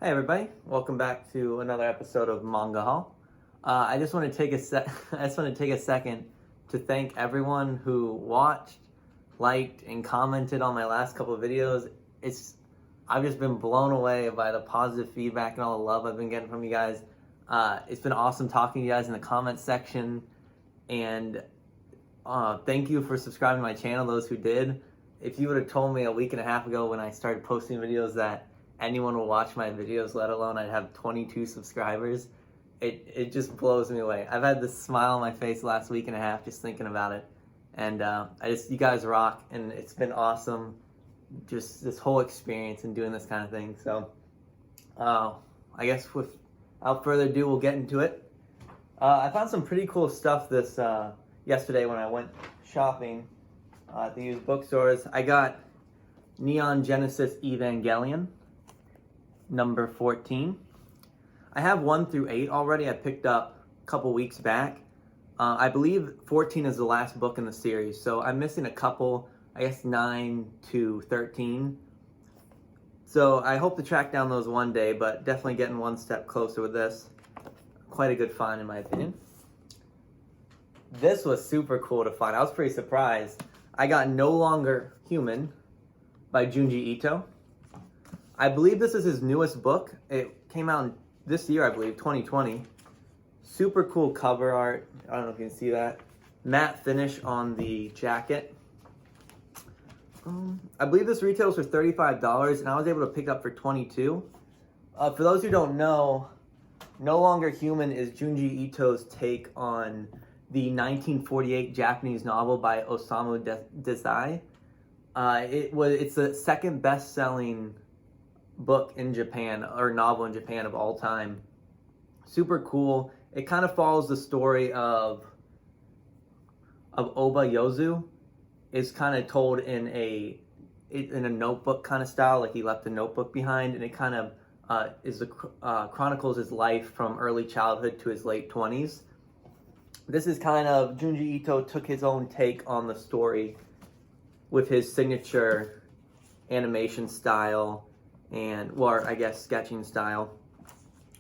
Hey everybody, welcome back to another episode of Manga Hall. I just want to take a second to thank everyone who watched, liked, and commented on my last couple of videos. I've just been blown away by the positive feedback and all the love I've been getting from you guys. It's been awesome talking to you guys in the comments section, and thank you for subscribing to my channel, those who did. If you would have told me a week and a half ago when I started posting videos that anyone will watch my videos, let alone I'd have 22 subscribers, it just blows me away. I've had this smile on my face the last week and a half just thinking about it. And you guys rock, and it's been awesome, just this whole experience and doing this kind of thing. So I guess without further ado, we'll get into it. I found some pretty cool stuff yesterday when I went shopping at the used bookstores. I got Neon Genesis Evangelion number 14. I have 1 through 8 already. I picked up a couple weeks back. I believe 14 is the last book in the series, so I'm missing a couple, I guess 9 to 13. So I hope to track down those one day, but definitely getting one step closer with this. Quite a good find in my opinion. This was super cool to find. I was pretty surprised. I got No Longer Human by Junji Ito. I believe this is his newest book. It came out this year, I believe, 2020. Super cool cover art. I don't know if you can see that. Matte finish on the jacket. I believe this retails for $35, and I was able to pick up for $22. For those who don't know, No Longer Human is Junji Ito's take on the 1948 Japanese novel by Osamu Dazai. It's the second best-selling book in Japan, or novel in Japan of all time. Super cool. It kind of follows the story of Oba Yozu. It's kind of told in a notebook kind of style, like he left a notebook behind, and it kind of chronicles his life from early childhood to his late 20s. This is kind of, Junji Ito took his own take on the story with his signature animation style and, well, I guess sketching style.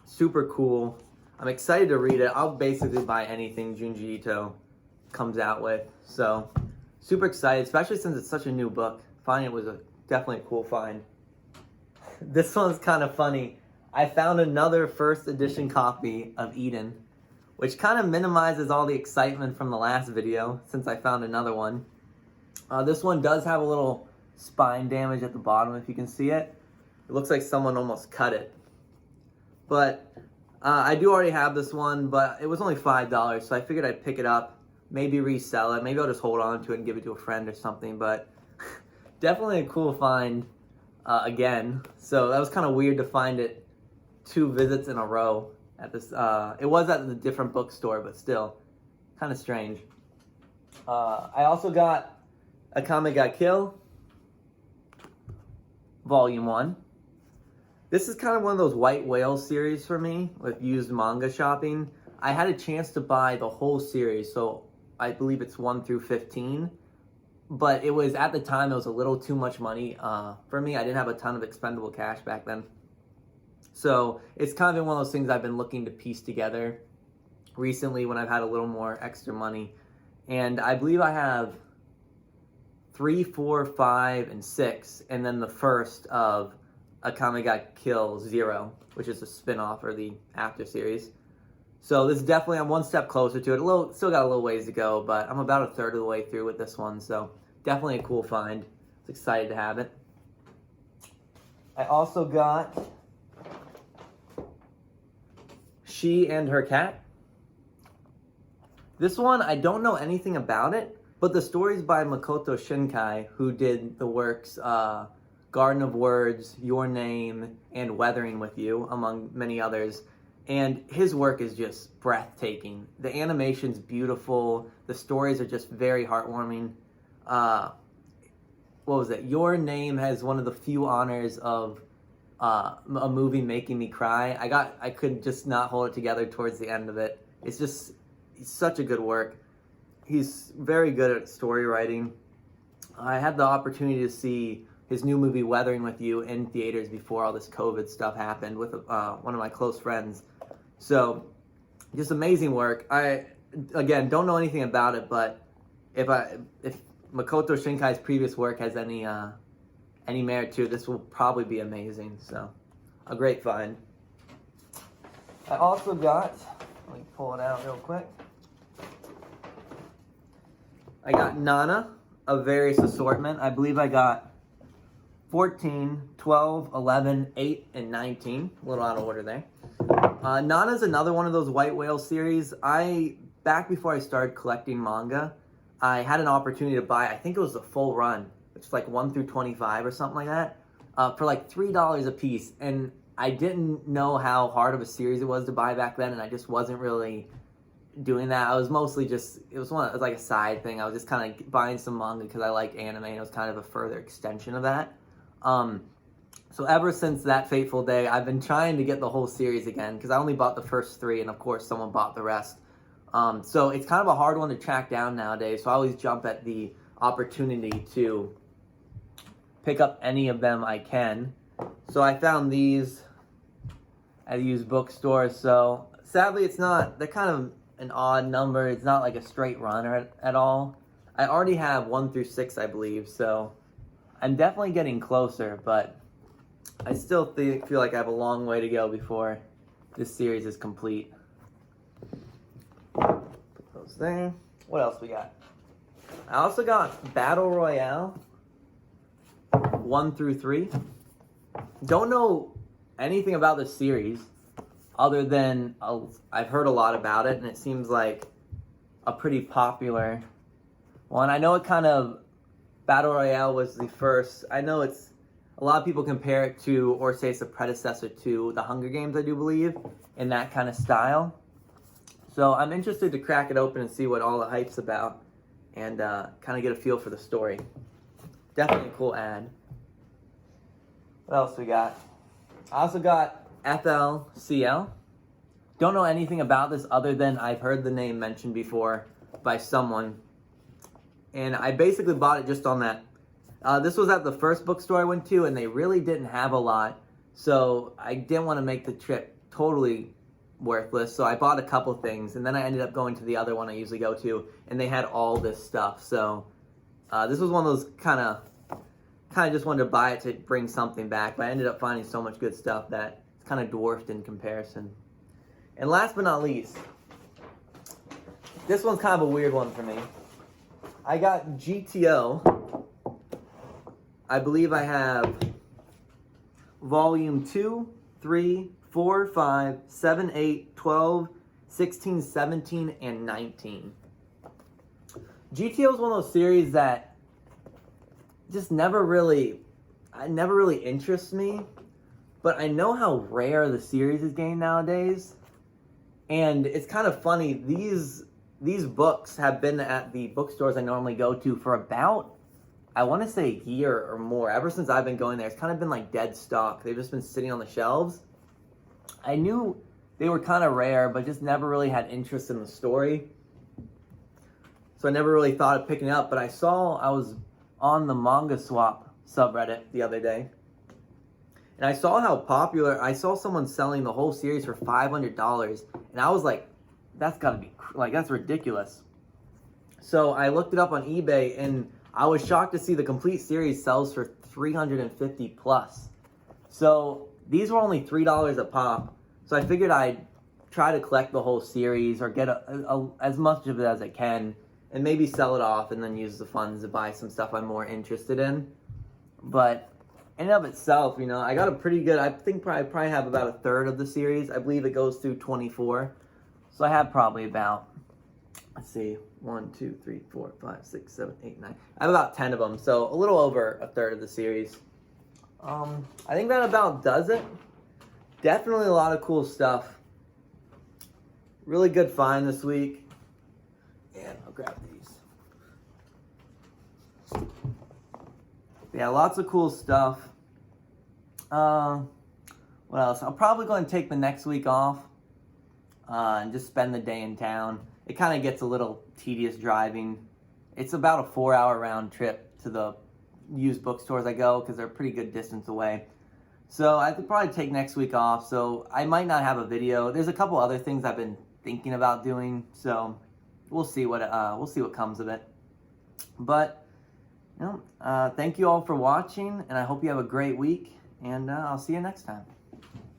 Super cool. I'm excited to read it. I'll basically buy anything Junji Ito comes out with. So, super excited, especially since it's such a new book. Finding it was definitely a cool find. This one's kind of funny. I found another first edition copy of Eden, which kind of minimizes all the excitement from the last video since I found another one. This one does have a little spine damage at the bottom, if you can see it. It looks like someone almost cut it. But I do already have this one, but it was only $5, so I figured I'd pick it up, maybe resell it. Maybe I'll just hold on to it and give it to a friend or something, but definitely a cool find again. So that was kind of weird to find it 2 visits in a row at this. It was at the different bookstore, but still kind of strange. I also got Akame ga Kill Volume 1. This is kind of one of those white whale series for me with used manga shopping. I had a chance to buy the whole series, so I believe it's 1 through 15. But it was, at the time, it was a little too much money for me. I didn't have a ton of expendable cash back then. So it's kind of been one of those things I've been looking to piece together recently when I've had a little more extra money. And I believe I have 3, 4, 5, and 6, and then the first of Akame ga Kill 0, which is a spin-off or the after series. So this is definitely, I'm one step closer to it. Still got a little ways to go, but I'm about a third of the way through with this one. So definitely a cool find. I was excited to have it. I also got She and Her Cat. This one, I don't know anything about it, but the story's by Makoto Shinkai, who did the works Garden of Words, Your Name, and Weathering with You, among many others. And his work is just breathtaking. The animation's beautiful. The stories are just very heartwarming. What was it? Your Name has one of the few honors of a movie making me cry. I could just not hold it together towards the end of it. It's such a good work. He's very good at story writing. I had the opportunity to see his new movie Weathering with You in theaters before all this COVID stuff happened with one of my close friends. So just amazing work. I, again, don't know anything about it, but if Makoto Shinkai's previous work has any merit to it, this will probably be amazing. So a great find. I also got, let me pull it out real quick. I got Naina of various assortment. I believe I got 14, 12, 11, 8, and 19. A little out of order there. Naina's another one of those White Whale series. Back before I started collecting manga, I had an opportunity to buy, I think it was the full run, which is like 1 through 25 or something like that, for like $3 a piece. And I didn't know how hard of a series it was to buy back then, and I just wasn't really doing that. I was mostly just, it was like a side thing. I was just kind of buying some manga because I like anime, and it was kind of a further extension of that. So ever since that fateful day, I've been trying to get the whole series again, because I only bought the first 3, and of course someone bought the rest. So it's kind of a hard one to track down nowadays, so I always jump at the opportunity to pick up any of them I can. So I found these at a used bookstore. So sadly, they're kind of an odd number. It's not like a straight run at all. I already have 1 through 6, I believe, so I'm definitely getting closer, but I still feel like I have a long way to go before this series is complete. Put those there. What else we got? I also got Battle Royale 1 through 3. Don't know anything about this series other than I've heard a lot about it, and it seems like a pretty popular one. I know it kind of, Battle Royale was the first, I know it's, a lot of people compare it to, or say it's a predecessor to the Hunger Games, I do believe, in that kind of style. So I'm interested to crack it open and see what all the hype's about, and kind of get a feel for the story. Definitely a cool ad. What else we got? I also got FLCL. Don't know anything about this other than I've heard the name mentioned before by someone. And I basically bought it just on that. This was at the first bookstore I went to, and they really didn't have a lot. So I didn't want to make the trip totally worthless. So I bought a couple things, and then I ended up going to the other one I usually go to, and they had all this stuff. So this was one of those kind of just wanted to buy it to bring something back, but I ended up finding so much good stuff that it's kind of dwarfed in comparison. And last but not least, this one's kind of a weird one for me. I got GTO. I believe I have volume 2, 3, 4, 5, 7, 8, 12, 16, 17, and 19. GTO is one of those series that just never really interests me, but I know how rare the series is getting nowadays, and it's kind of funny. These books have been at the bookstores I normally go to for about, I want to say, a year or more. Ever since I've been going there, it's kind of been like dead stock. They've just been sitting on the shelves. I knew they were kind of rare, but just never really had interest in the story, so I never really thought of picking it up. But I was on the Manga Swap subreddit the other day, and I saw how popular, I saw someone selling the whole series for $500, and I was like, that's gotta be, like, that's ridiculous. So I looked it up on eBay, and I was shocked to see the complete series sells for $350 plus. So these were only $3 a pop, so I figured I'd try to collect the whole series, or get as much of it as I can, and maybe sell it off and then use the funds to buy some stuff I'm more interested in. But in and of itself, you know, I got a pretty good, I think I probably have about a third of the series. I believe it goes through 24. So I have probably about, let's see, 1, 2, 3, 4, 5, 6, 7, 8, 9. I have about 10 of them, so a little over a third of the series. I think that about does it. Definitely a lot of cool stuff. Really good find this week. And I'll grab these. Yeah, lots of cool stuff. What else? I'm probably going to take the next week off and just spend the day in town. It kind of gets a little tedious driving. It's about a 4-hour round trip to the used bookstores I go because they're a pretty good distance away. So I could probably take next week off. So I might not have a video. There's a couple other things I've been thinking about doing. So we'll see what comes of it. But thank you all for watching, and I hope you have a great week. And I'll see you next time.